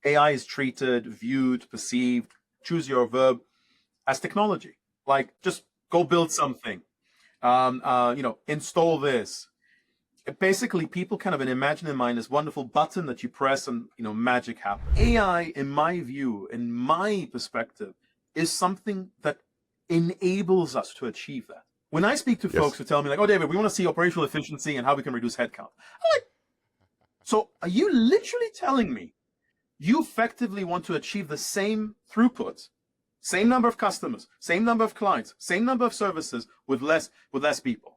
AI is treated, viewed, perceived, choose your verb, as technology. Like, just go build something, install this. Basically, people kind of imagine in mind this wonderful button that you press and, magic happens. AI, in my view, in my perspective, is something that enables us to achieve that. When I speak to folks who tell me, like, oh, David, we want to see operational efficiency and how we can reduce headcount. I'm like, so are you literally telling me you effectively want to achieve the same throughput, same number of customers, same number of clients, same number of services with less people?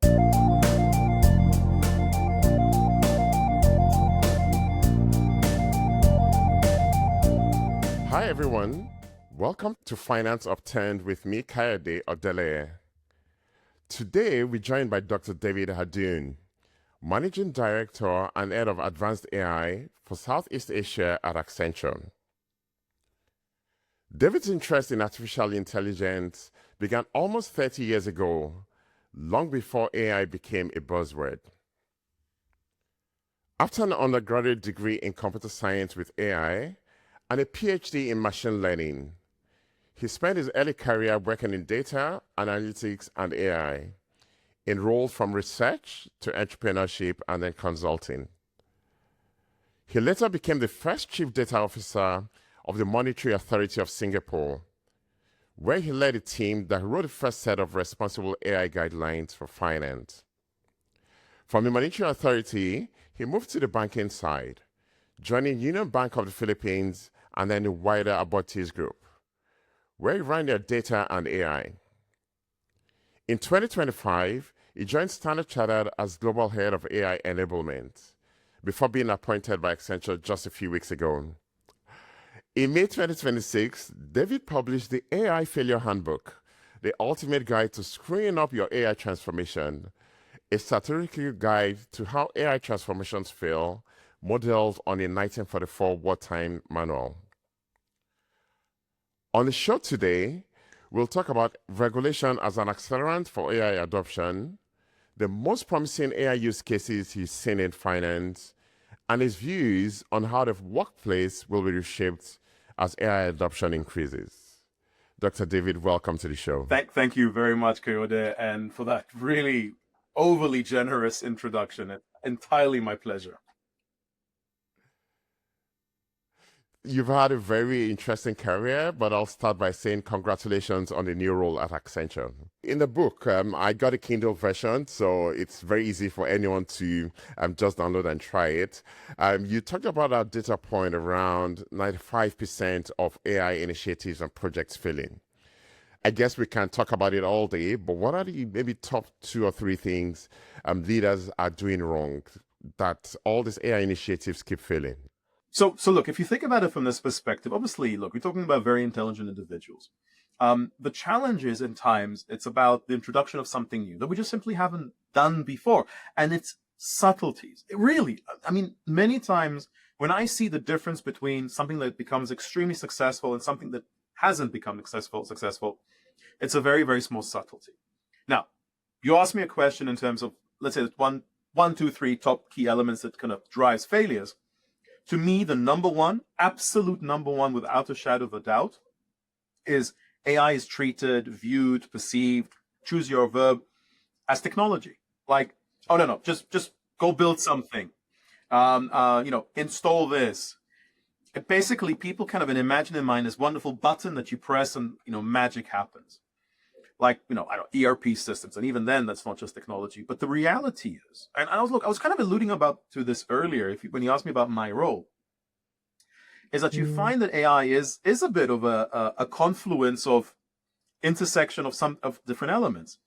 Hi everyone, welcome to Finance Upturned with me, Kayode Odeleye. Today we're joined by Dr. David Hardoon, Managing Director and Head of Advanced AI for Southeast Asia at Accenture. David's interest in artificial intelligence began almost 30 years ago, long before AI became a buzzword. After an undergraduate degree in computer science with AI, and a PhD in machine learning, he spent his early career working in data, analytics, and AI, in roles from research to entrepreneurship and then consulting. He later became the first Chief Data Officer of the Monetary Authority of Singapore, where he led a team that wrote the first set of responsible AI guidelines for finance. From the Monetary Authority, he moved to the banking side, joining UnionBank of the Philippines and then the wider Aboitiz group, where he ran their data and AI. In 2025, he joined Standard Chartered as Global Head of AI Enablement, before being appointed by Accenture just a few weeks ago. In May 2026, David published the AI Failure Handbook, the ultimate guide to screwing up your AI transformation, a satirical guide to how AI transformations fail, modeled on a 1944 wartime manual. On the show today, we'll talk about regulation as an accelerant for AI adoption, the most promising AI use cases he's seen in finance, and his views on how the workplace will be reshaped as AI adoption increases. Dr. David, welcome to the show. Thank you very much, Kayode, and for that really overly generous introduction. It's entirely my pleasure. You've had a very interesting career, but I'll start by saying congratulations on the new role at Accenture. In the book, I got a Kindle version, so it's very easy for anyone to just download and try it. You talked about a data point around 95% of AI initiatives and projects failing. I guess we can talk about it all day, but what are the maybe top 2 or 3 things leaders are doing wrong that all these AI initiatives keep failing? So look, if you think about it from this perspective, obviously, look, we're talking about very intelligent individuals. The challenge is, in times, it's about the introduction of something new that we just simply haven't done before. And it's subtleties. Many times when I see the difference between something that becomes extremely successful and something that hasn't become successful, it's a very, very small subtlety. Now, you asked me a question in terms of, let's say, one, 2, 3 top key elements that kind of drives failures. To me, the number one, absolute number one, without a shadow of a doubt, is AI is treated, viewed, perceived, choose your verb, as technology. Like, oh, no, just go build something, install this. Basically, people kind of imagine in mind this wonderful button that you press and, magic happens. Like, ERP systems. And even then, that's not just technology. But the reality is, and I was kind of alluding to this earlier, when you asked me about my role, is that you find that AI is a bit of a confluence of intersection of different elements.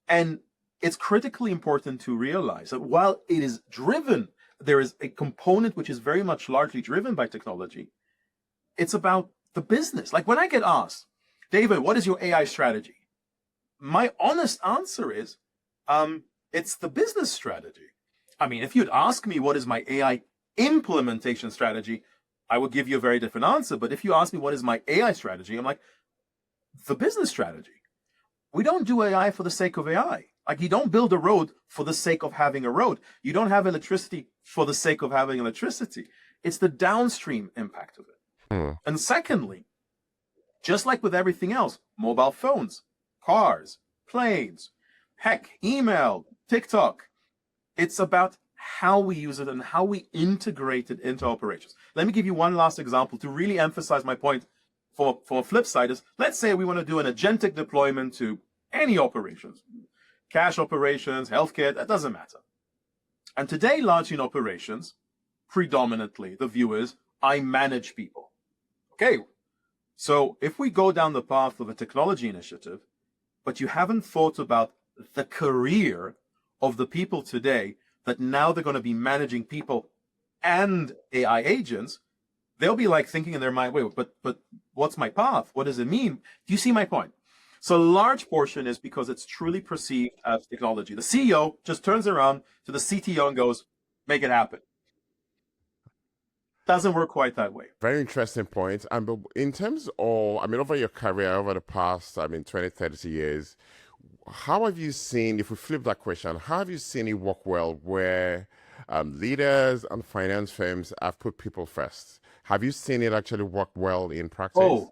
And it's critically important to realize that while it is driven, there is a component which is very much largely driven by technology. It's about the business. Like when I get asked, David, what is your AI strategy? My honest answer is, it's the business strategy. If you'd ask me what is my AI implementation strategy, I would give you a very different answer. But if you ask me what is my AI strategy, I'm like, the business strategy. We don't do AI for the sake of AI. Like, you don't build a road for the sake of having a road. You don't have electricity for the sake of having electricity. It's the downstream impact of it. Hmm. And secondly, just like with everything else, mobile phones, cars, planes, heck, email, TikTok, it's about how we use it and how we integrate it into operations. Let me give you one last example to really emphasize my point. For a flip side is, let's say we want to do an agentic deployment to any operations, cash operations, healthcare, that doesn't matter. And today, largely in operations, predominantly, the view is, I manage people. Okay, so if we go down the path of a technology initiative, but you haven't thought about the career of the people today, that now they're going to be managing people and AI agents, they'll be like thinking in their mind, wait, but what's my path? What does it mean? Do you see my point? So a large portion is because it's truly perceived as technology. The CEO just turns around to the CTO and goes, make it happen. Doesn't work quite that way. Very interesting point. And but in terms of, I mean, over your career, over the past, 20, 30 years, how have you seen, if we flip that question, how have you seen it work well where leaders and finance firms have put people first? Have you seen it actually work well in practice?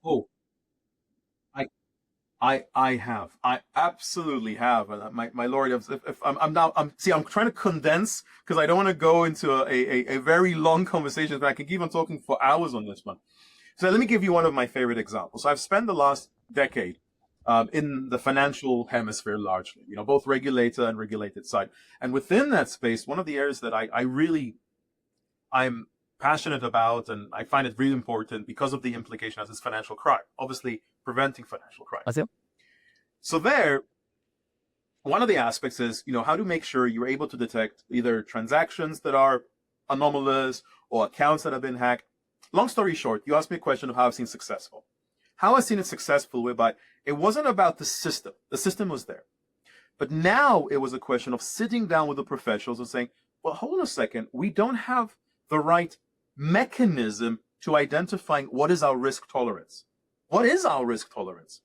I have. I absolutely have. And my lord, if I'm trying to condense because I don't want to go into a very long conversation, but I can keep on talking for hours on this one. So let me give you one of my favorite examples. So I've spent the last decade in the financial hemisphere largely, both regulator and regulated side. And within that space, one of the areas that I'm passionate about and I find it really important because of the implication as is financial crime, obviously preventing financial crime. So there, one of the aspects is, how to make sure you're able to detect either transactions that are anomalous or accounts that have been hacked. Long story short, you asked me a question of how I've seen successful. How I've seen it successful whereby it wasn't about the system. The system was there. But now it was a question of sitting down with the professionals and saying, well, hold on a second. We don't have the right mechanism to identifying what is our risk tolerance. What is our risk tolerance?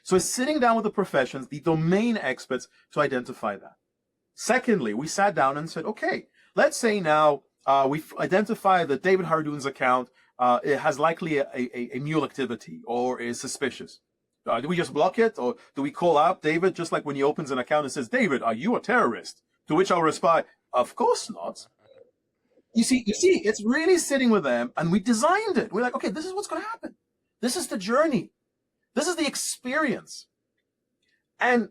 So it's sitting down with the professions, the domain experts, to identify that. Secondly, we sat down and said, okay, let's say now we've identified that David Hardoon's account it has likely a mule activity or is suspicious. Do we just block it, or do we call out David just like when he opens an account and says, David, are you a terrorist? To which I'll respond, of course not. You see, it's really sitting with them, and we designed it. We're like, okay, this is what's going to happen. This is the journey. This is the experience. And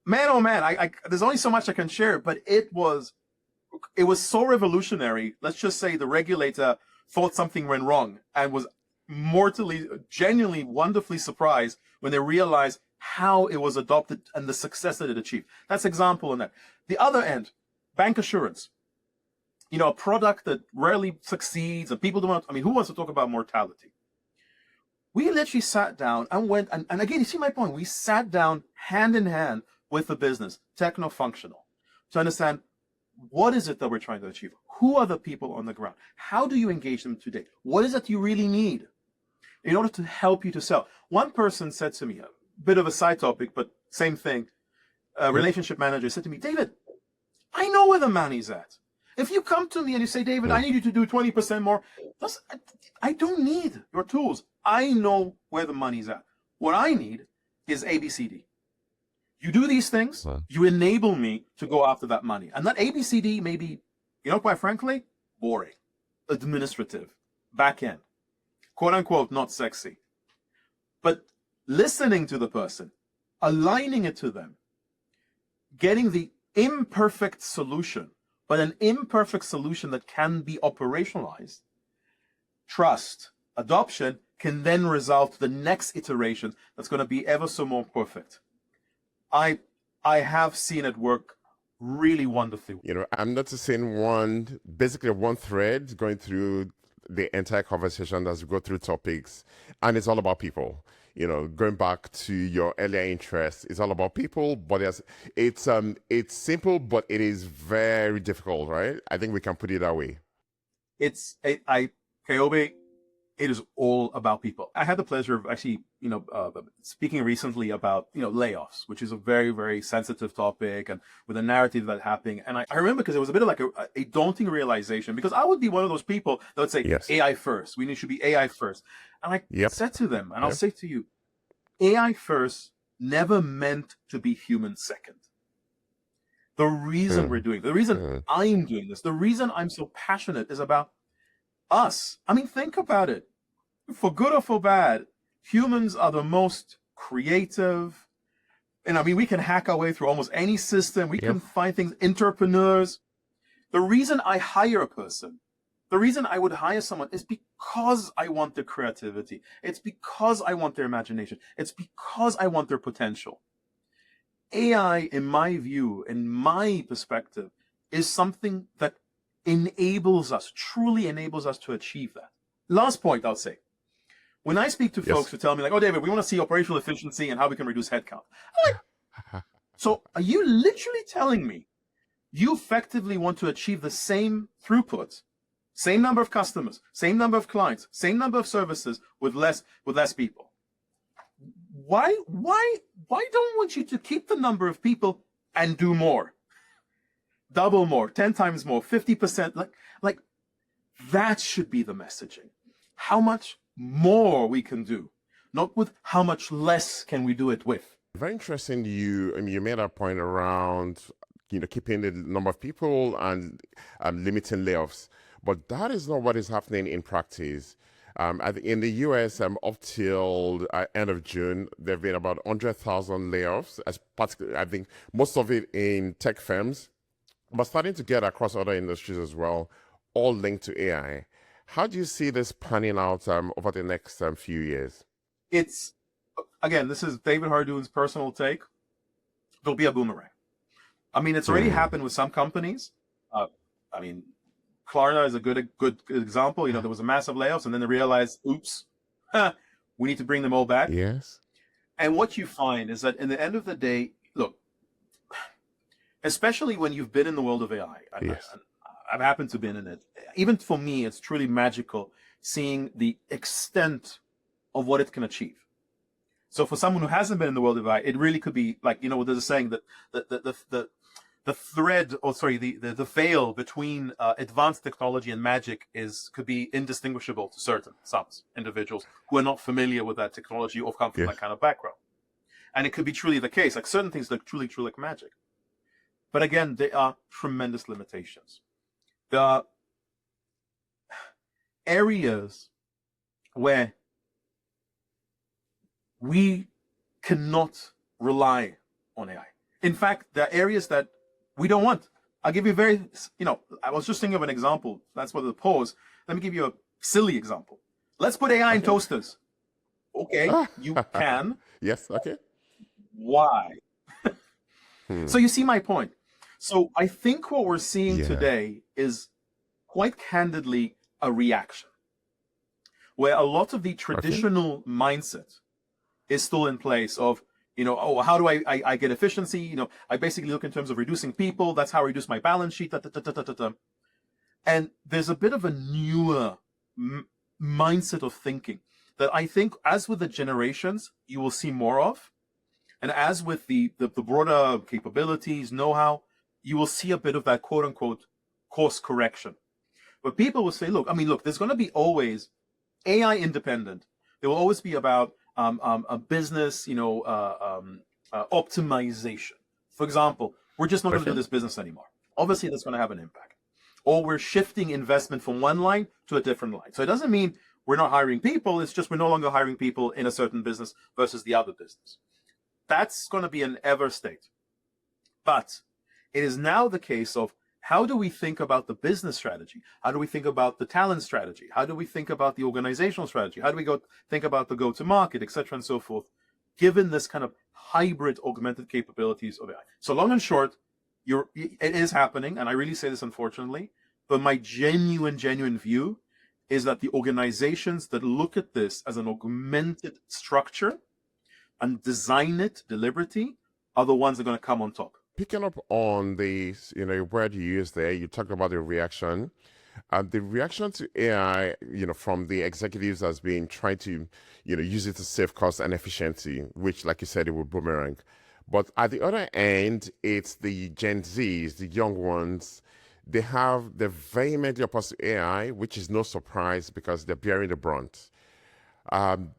man, oh man, I there's only so much I can share, but it was so revolutionary. Let's just say the regulator thought something went wrong and was genuinely, wonderfully surprised when they realized how it was adopted and the success that it achieved. That's example in that. The other end, bank assurance. A product that rarely succeeds, and people don't want, who wants to talk about mortality? We literally sat down and went, and again, you see my point, we sat down hand in hand with the business, techno-functional, to understand what is it that we're trying to achieve? Who are the people on the ground? How do you engage them today? What is it you really need in order to help you to sell? One person said to me, a bit of a side topic, but same thing, a relationship manager said to me, David, I know where the money's at. If you come to me and you say, David, I need you to do 20% more, I don't need your tools. I know where the money's at. What I need is ABCD. You do these things, you enable me to go after that money. And that ABCD may be, quite frankly, boring, administrative, back end, quote unquote, not sexy. But listening to the person, aligning it to them, getting the imperfect solution, but an imperfect solution that can be operationalized, trust, adoption can then resolve to the next iteration that's going to be ever so more perfect. I have seen it work really wonderfully. I'm noticing basically one thread going through the entire conversation as we go through topics, and it's all about people. Going back to your earlier interest, it's all about people, but it's simple, but it is very difficult, right? I think we can put it that way. Kobe, It is all about people. I had the pleasure of actually, speaking recently about, layoffs, which is a very, very sensitive topic and with a narrative that's happening. And I remember because it was a bit of like a daunting realization, because I would be one of those people that would say, Yes. AI first. We should be AI first. And I said to them, and I'll Yep. say to you, AI first never meant to be human second. The reason we're doing, the reason I'm doing this, the reason I'm so passionate is about us. I mean, think about it. For good or for bad, humans are the most creative. And I mean, we can hack our way through almost any system. We can find things, entrepreneurs. The reason I hire a person, the reason I would hire someone is because I want their creativity. It's because I want their imagination. It's because I want their potential. AI, in my view, in my perspective, is something that enables us, truly enables us to achieve that. Last point I'll say. When I speak to folks who tell me, like, oh, David, we want to see operational efficiency and how we can reduce headcount. I'm like, so are you literally telling me you effectively want to achieve the same throughput, same number of customers, same number of clients, same number of services with less people? Why don't want you to keep the number of people and do more? Double more, 10 times more, 50%. Like that should be the messaging. How much more we can do, not with how much less can we do it with. Very interesting. You made a point around keeping the number of people and limiting layoffs, but that is not what is happening in practice. In the US, up till end of June, there have been about 100,000 layoffs, I think most of it in tech firms, but starting to get across other industries as well, all linked to AI. How do you see this panning out over the next few years? It's, again, this is David Hardoon's personal take. There'll be a boomerang. I mean, it's already happened with some companies. I mean, Klarna is a good example. There was a massive layoffs, and then they realized, oops, we need to bring them all back. Yes. And what you find is that in the end of the day, look, especially when you've been in the world of AI, I've happened to been in it. Even for me, it's truly magical seeing the extent of what it can achieve. So for someone who hasn't been in the world of AI, it really could be like, there's a saying that the thread, or sorry, the veil between advanced technology and magic could be indistinguishable to some individuals who are not familiar with that technology or come from that kind of background. And it could be truly the case. Like certain things look truly like magic. But again, there are tremendous limitations. There are areas where we cannot rely on AI. In fact, there are areas that we don't want. I'll give you I was just thinking of an example. That's what the pause. Let me give you a silly example. Let's put AI in toasters. Okay, you can. Yes, okay. Why? So you see my point. So I think what we're seeing today is quite candidly a reaction, where a lot of the traditional mindset is still in place of, how do I get efficiency? I basically look in terms of reducing people. That's how I reduce my balance sheet. And there's a bit of a newer mindset of thinking that I think, as with the generations, you will see more of. And as with the broader capabilities, know-how, you will see a bit of that quote unquote course correction. But people will say, look, there's going to be always AI independent. There will always be about a business, optimization. For example, we're just not going to do this business anymore. Obviously, that's going to have an impact. Or we're shifting investment from one line to a different line. So it doesn't mean we're not hiring people. It's just we're no longer hiring people in a certain business versus the other business. That's going to be an ever state. But it is now the case of, how do we think about the business strategy? How do we think about the talent strategy? How do we think about the organizational strategy? How do we think about the go-to-market, et cetera, and so forth, given this kind of hybrid augmented capabilities of AI? So long and short, it is happening, and I really say this unfortunately, but my genuine view is that the organizations that look at this as an augmented structure and design it deliberately are the ones that are going to come on top. Picking up on the word you used there, you talked about the reaction. The reaction to AI, from the executives has been trying to, use it to save costs and efficiency, which, like you said, it will boomerang. But at the other end, it's the Gen Zs, the young ones. They're vehemently opposed to AI, which is no surprise because they're bearing the brunt. Um,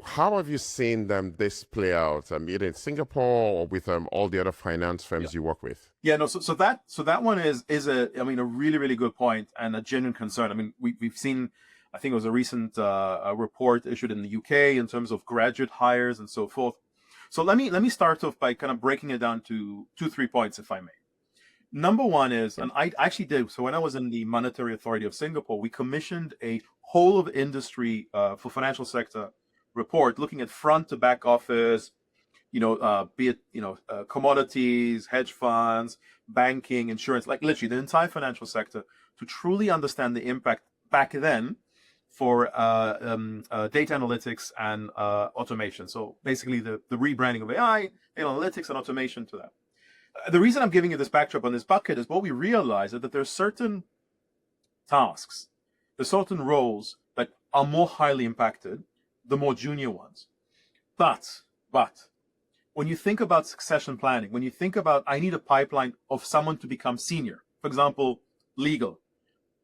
how have you seen this play out, either in Singapore or with all the other finance firms you work with? Yeah, no. So that one is a really really good point and a genuine concern. I mean, we've seen, I think it was a recent a report issued in the UK in terms of graduate hires and so forth. So let me start off by kind of breaking it down to 2-3 points, if I may. Number one is, and I actually did, so when I was in the Monetary Authority of Singapore, we commissioned a whole of industry for financial sector report looking at front to back office, be it, commodities, hedge funds, banking, insurance, like literally the entire financial sector, to truly understand the impact back then for data analytics and automation. So basically the rebranding of AI, data analytics and automation to that. The reason I'm giving you this backdrop on this bucket is what we realize is that there's certain tasks, there's certain roles that are more highly impacted, the more junior ones. But when you think about succession planning, when you think about, I need a pipeline of someone to become senior, for example, legal,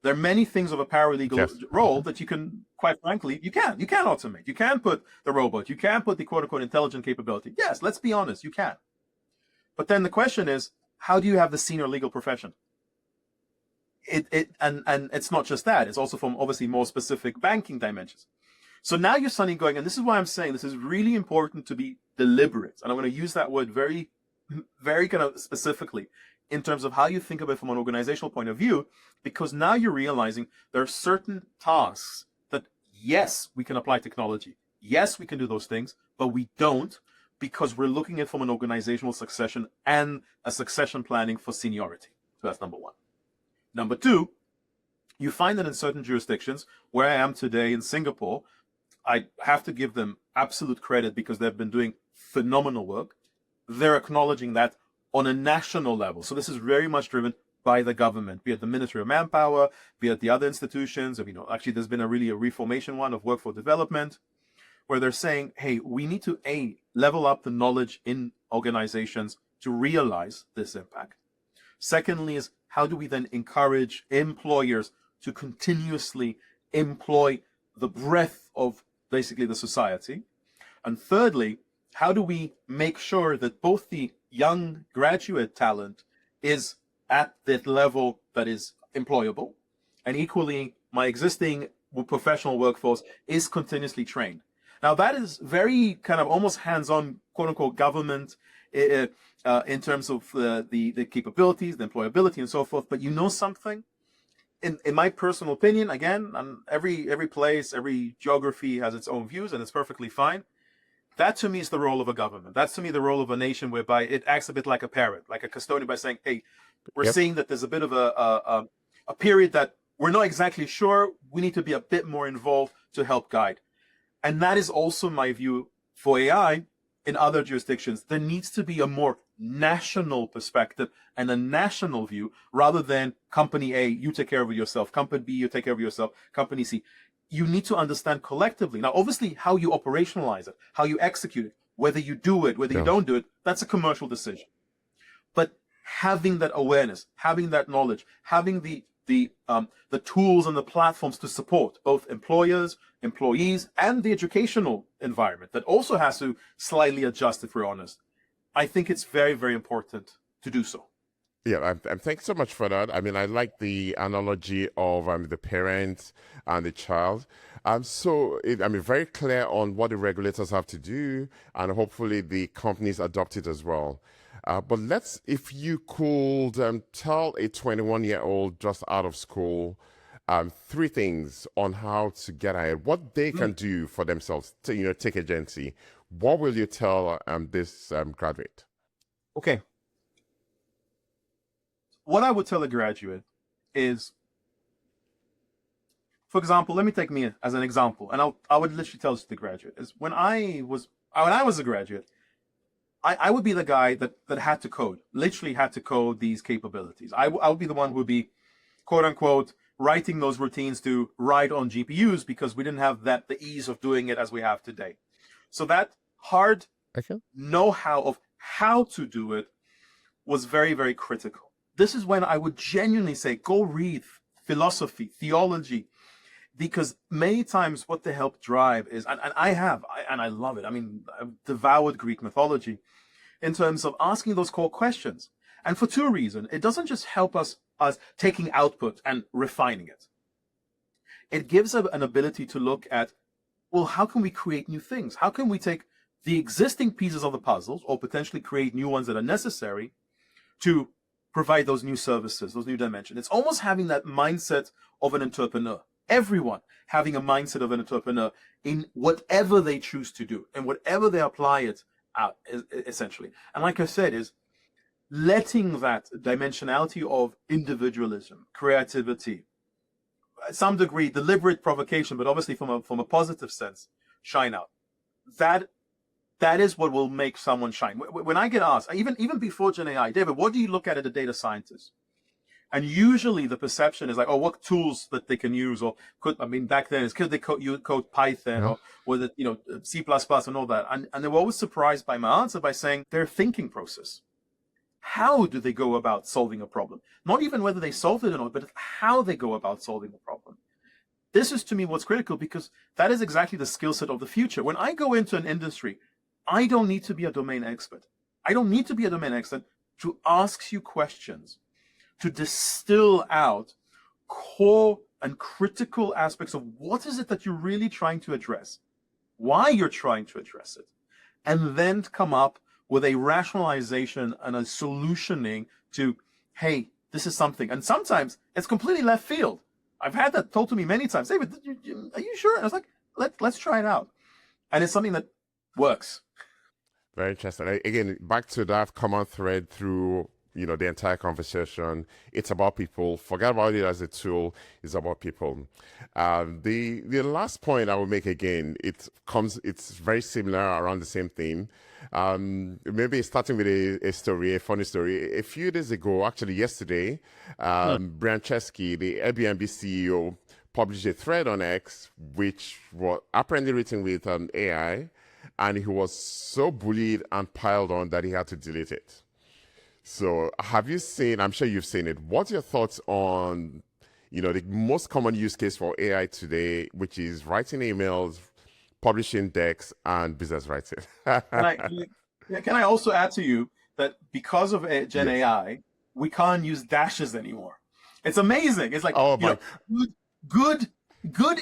there are many things of a paralegal role that you can, quite frankly, you can automate. You can put the robot, you can put the quote unquote intelligent capability. Yes, let's be honest, you can. But then the question is, how do you have the senior legal profession? And it's not just that, it's also from obviously more specific banking dimensions. So now you're suddenly going, and this is why I'm saying this is really important to be deliberate. And I'm going to use that word very, very kind of specifically in terms of how you think of it from an organizational point of view, because now you're realizing there are certain tasks that, yes, we can apply technology. Yes, we can do those things, but we don't, because we're looking at it from an organizational succession and a succession planning for seniority. So that's number one. Number two, you find that in certain jurisdictions, where I am today in Singapore, I have to give them absolute credit because they've been doing phenomenal work. They're acknowledging that on a national level. So this is very much driven by the government, be it the Ministry of Manpower, be it the other institutions. Actually, there's been a reformation one of workforce development, where they're saying, hey, we need to, level up the knowledge in organizations to realize this impact. Secondly is, how do we then encourage employers to continuously employ the breadth of basically the society? And thirdly, how do we make sure that both the young graduate talent is at that level that is employable, and equally my existing professional workforce is continuously trained? Now, that is very kind of almost hands-on, quote-unquote, government in terms of the capabilities, the employability, and so forth. But you know something? In my personal opinion, again, every place, every geography has its own views, and it's perfectly fine. That, to me, is the role of a government. That's, to me, the role of a nation, whereby it acts a bit like a parent, like a custodian, by saying, hey, we're seeing that there's a bit of a period that we're not exactly sure. We need to be a bit more involved to help guide. And that is also my view for AI in other jurisdictions. There needs to be a more national perspective and a national view, rather than company A, you take care of yourself, company B, you take care of yourself, company C. You need to understand collectively. Now, obviously, how you operationalize it, how you execute it, whether you do it, whether you don't do it, that's a commercial decision. But having that awareness, having that knowledge, having the tools and the platforms to support both employers, employees, and the educational environment that also has to slightly adjust, if we're honest. I think it's very, very important to do so. Yeah, thanks so much for that. I mean, I like the analogy of the parent and the child. Very clear on what the regulators have to do, and hopefully the companies adopt it as well. But if you could tell a 21-year-old just out of school 3 things on how to get ahead, what they can do for themselves to take agency, what will you tell this graduate? Okay. What I would tell a graduate is, for example, let me take me as an example, and I would literally tell this to the graduate, is when I was a graduate, I would be the guy that had to code, literally had to code these capabilities. I would be the one who would be, quote unquote, writing those routines to ride on GPUs because we didn't have the ease of doing it as we have today. So that hard know-how of how to do it was very, very critical. This is when I would genuinely say, go read philosophy, theology, because many times what they help drive is, and I love it. I mean, I've devoured Greek mythology in terms of asking those core questions. And for two reasons. It doesn't just help us taking output and refining it. It gives an ability to look at, well, how can we create new things? How can we take the existing pieces of the puzzles or potentially create new ones that are necessary to provide those new services, those new dimensions? It's almost having that mindset of an entrepreneur. Everyone having a mindset of an entrepreneur in whatever they choose to do and whatever they apply it out, essentially. And like I said, is letting that dimensionality of individualism, creativity, some degree deliberate provocation, but obviously from a positive sense, shine out. That is what will make someone shine. When I get asked, even before Gen AI, David, what do you look at as a data scientist? And usually the perception is like, oh, what tools that they can use, or back then, could they code Python, or was it, C++ and all that? And they were always surprised by my answer by saying their thinking process. How do they go about solving a problem? Not even whether they solved it or not, but how they go about solving a problem. This is to me what's critical, because that is exactly the skill set of the future. When I go into an industry, I don't need to be a domain expert. I don't need to be a domain expert to ask you questions, to distill out core and critical aspects of what is it that you're really trying to address, why you're trying to address it, and then come up with a rationalization and a solutioning to, hey, this is something. And sometimes it's completely left field. I've had that told to me many times. David, are you sure? And I was like, let's try it out. And it's something that works. Very interesting. Again, back to that common thread through the entire conversation. It's about people. Forget about it as a tool. It's about people. The last point I will make, again, it's very similar, around the same theme. Maybe starting with a funny story. A few days ago, actually yesterday, Brian Chesky, the Airbnb CEO, published a thread on X, which was apparently written with AI, and he was so bullied and piled on that he had to delete it. So have you seen, I'm sure you've seen it, what's your thoughts on, the most common use case for AI today, which is writing emails, publishing decks, and business writing? Can I also add to you that because of Gen AI, we can't use dashes anymore? It's amazing. It's like, good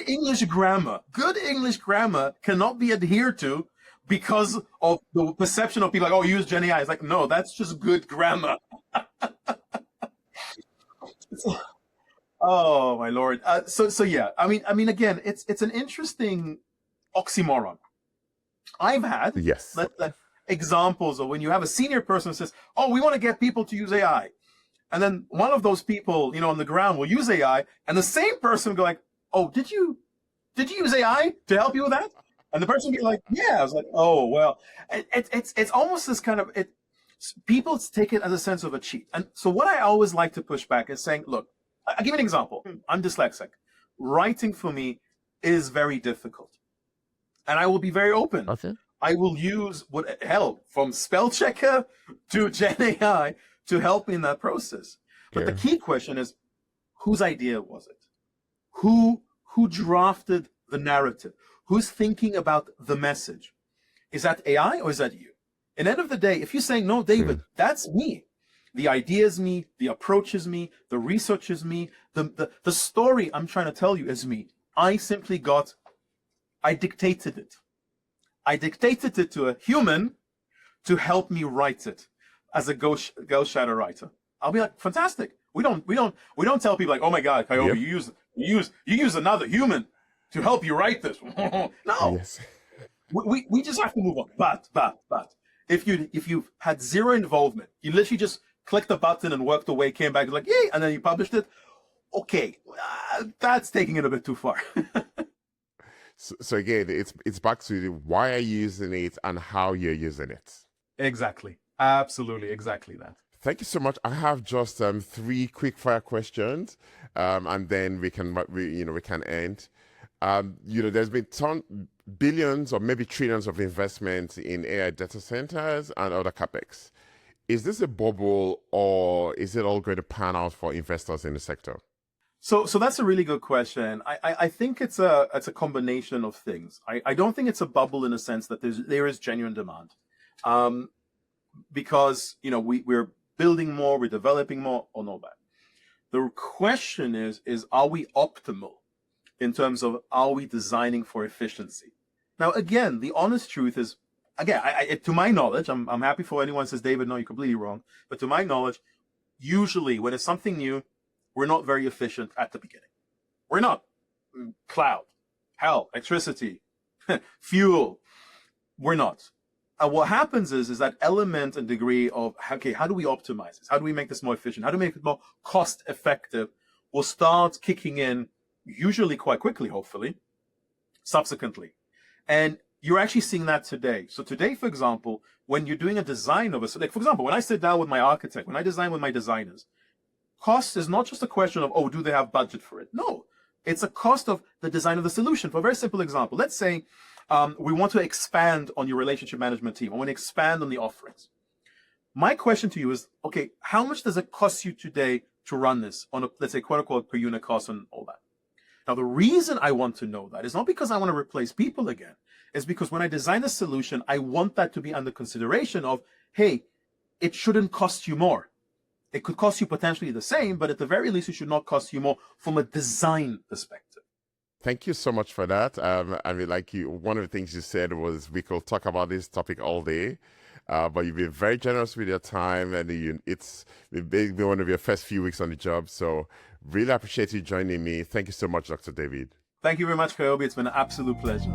English grammar. Good English grammar cannot be adhered to because of the perception of people like, oh, use Gen AI. It's like, no, that's just good grammar. Oh my Lord. So yeah, I mean, again, it's an interesting oxymoron. I've had examples of when you have a senior person who says, oh, we want to get people to use AI. And then one of those people, on the ground will use AI, and the same person will go like, oh, did you use AI to help you with that? And the person be like, yeah. I was like, oh, well, it's almost this kind of, people take it as a sense of a cheat. And so what I always like to push back is saying, look, I'll give you an example. I'm dyslexic. Writing for me is very difficult. And I will be very open. Okay. I will use from spell checker to Gen AI to help me in that process. But the key question is, whose idea was it? Who drafted the narrative? Who's thinking about the message? Is that AI or is that you? At the end of the day, if you're saying, no, David, that's me. The idea is me, the approach is me, the research is me, the story I'm trying to tell you is me. I dictated it. I dictated it to a human to help me write it as a ghost shadow writer. I'll be like, fantastic. We don't tell people like, oh my God, Kyobe, you use another human to help you write this. No. Yes. We just have to move on. But if you had zero involvement, you literally just clicked the button and worked away, came back, like, yay, and then you published it. Okay, that's taking it a bit too far. So again, it's back to why are you using it and how you're using it. Exactly. Absolutely. Exactly that. Thank you so much. I have just three quick fire questions, and then we can end. There's been billions or maybe trillions of investment in AI data centers and other capex. Is this a bubble, or is it all going to pan out for investors in the sector? So that's a really good question. I think it's a combination of things. I don't think it's a bubble in the sense that there is genuine demand, because we're building more, we're developing more, and all that. The question is are we optimal in terms of are we designing for efficiency? Now, again, the honest truth is, again, to my knowledge, I'm happy for anyone who says, David, no, you're completely wrong. But to my knowledge, usually when it's something new, we're not very efficient at the beginning. We're not. Cloud, hell, electricity, fuel, we're not. And what happens is that element and degree of, okay, how do we optimize this? How do we make this more efficient? How do we make it more cost effective? Will start kicking in usually quite quickly, hopefully, subsequently. And you're actually seeing that today. So today, for example, when you're doing a design of for example, when I sit down with my architect, when I design with my designers, cost is not just a question of, oh, do they have budget for it? No, it's a cost of the design of the solution. For a very simple example, let's say we want to expand on your relationship management team. I want to expand on the offerings. My question to you is, okay, how much does it cost you today to run this on a, let's say, quote unquote, per unit cost and all that? Now, the reason I want to know that is not because I want to replace people again. It's because when I design a solution, I want that to be under consideration of, hey, it shouldn't cost you more. It could cost you potentially the same, but at the very least, it should not cost you more from a design perspective. Thank you so much for that. One of the things you said was we could talk about this topic all day, but you've been very generous with your time, and it's been one of your first few weeks on the job. So really appreciate you joining me. Thank you so much, Dr. David. Thank you very much, Kaobi. It's been an absolute pleasure.